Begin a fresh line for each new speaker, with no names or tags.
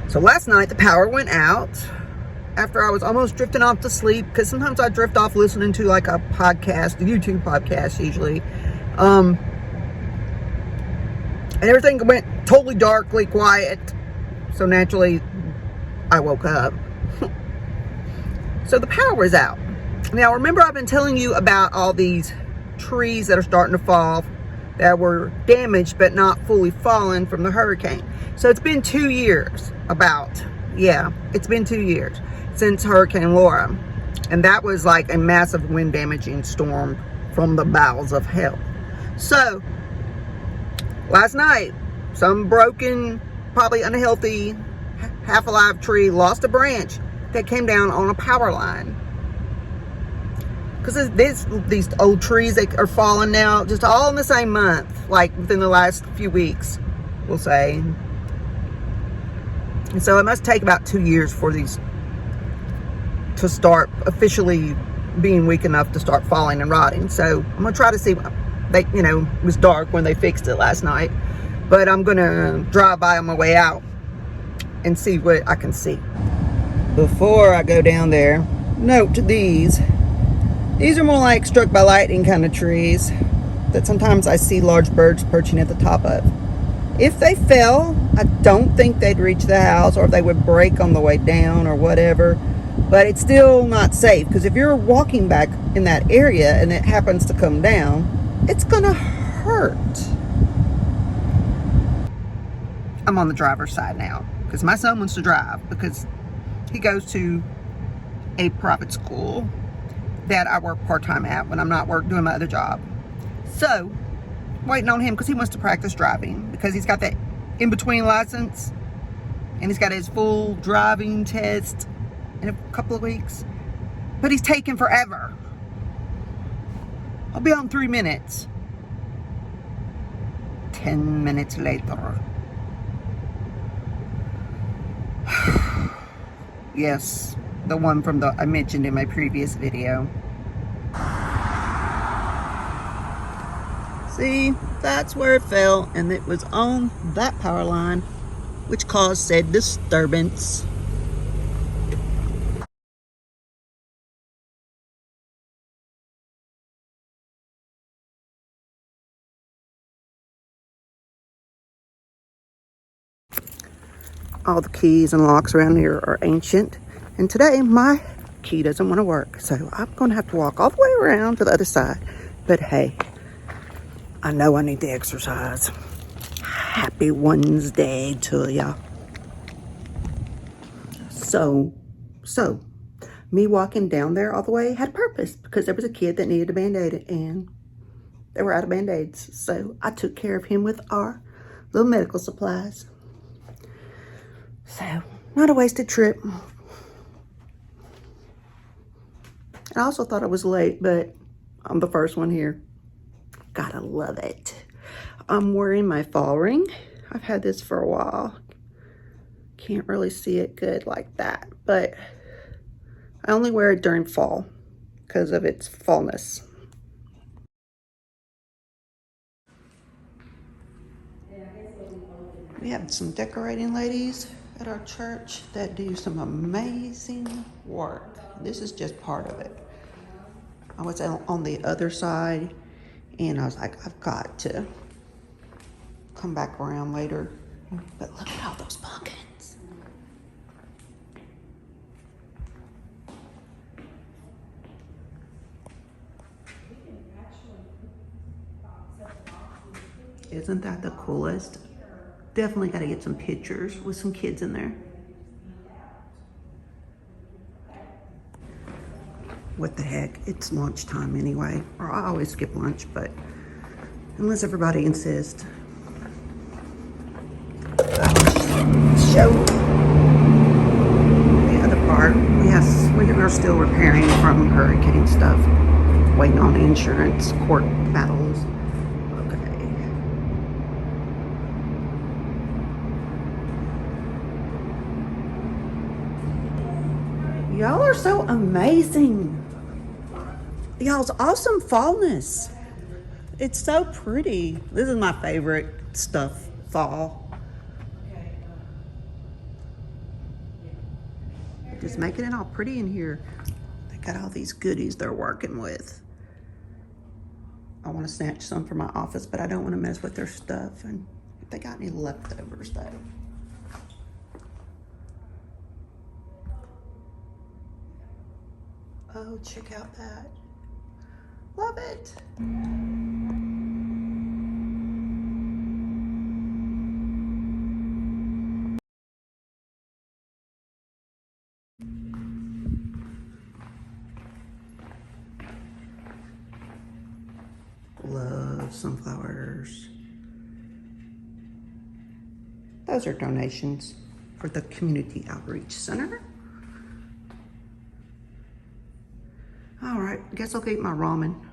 So last night the power went out after I was almost drifting off to sleep, because sometimes I drift off listening to like a podcast, a YouTube podcast usually. And everything went totally darkly quiet. So naturally I woke up. So the power was out. Now remember, I've been telling you about all these trees that are starting to fall that were damaged but not fully fallen from the hurricane. So it's been 2 years it's been 2 years since Hurricane Laura, and that was like a massive wind damaging storm from the bowels of hell. So last night, some broken, probably unhealthy, half alive tree lost a branch that came down on a power line. Because these old trees, they are falling now just all in the same month, like within the last few weeks, we'll say. And so it must take about 2 years for these to start officially being weak enough to start falling and rotting. So I'm gonna try to see. It was dark when they fixed it last night, but I'm gonna drive by on my way out and see what I can see. Before I go down there, note these. These are more like struck by lightning kind of trees that sometimes I see large birds perching at the top of. If they fell, I don't think they'd reach the house, or they would break on the way down or whatever. But it's still not safe, because if you're walking back in that area and it happens to come down, it's gonna hurt. I'm on the driver's side now because my son wants to drive, because he goes to a private school that I work part-time at when I'm not doing my other job. So waiting on him because he wants to practice driving, because he's got that in-between license and he's got his full driving test in a couple of weeks, but he's taking forever. I'll be on 3 minutes. 10 minutes later. Yes, the one from I mentioned in my previous video. See, that's where it fell, and it was on that power line, which caused said disturbance. All the keys and locks around here are ancient, and today my key doesn't want to work, so I'm going to have to walk all the way around to the other side. But hey, I know I need to exercise. Happy Wednesday to ya. So, me walking down there all the way had a purpose, because there was a kid that needed a Band-Aid, and they were out of Band-Aids. So I took care of him with our little medical supplies. So, not a wasted trip. I also thought I was late, but I'm the first one here. Gotta love it. I'm wearing my fall ring. I've had this for a while. Can't really see it good like that, but I only wear it during fall because of its fallness. We have some decorating ladies at our church that do some amazing work. This is just part of it. I was on the other side, and I was like, I've got to come back around later. But look at all those pumpkins. Isn't that the coolest? Definitely got to get some pictures with some kids in there. What the heck? It's lunchtime anyway. Or I always skip lunch, but unless everybody insists. I'll show the other part. Yes, we are still repairing from hurricane stuff. Waiting on insurance, court battles. Y'all are so amazing. Y'all's awesome fallness. It's so pretty. This is my favorite stuff, fall. Just making it all pretty in here. They got all these goodies they're working with. I want to snatch some for my office, but I don't want to mess with their stuff. And if they got any leftovers though. Oh, check out that. Love it. Love sunflowers. Those are donations for the Community Outreach Center. All right, guess I'll go eat my ramen.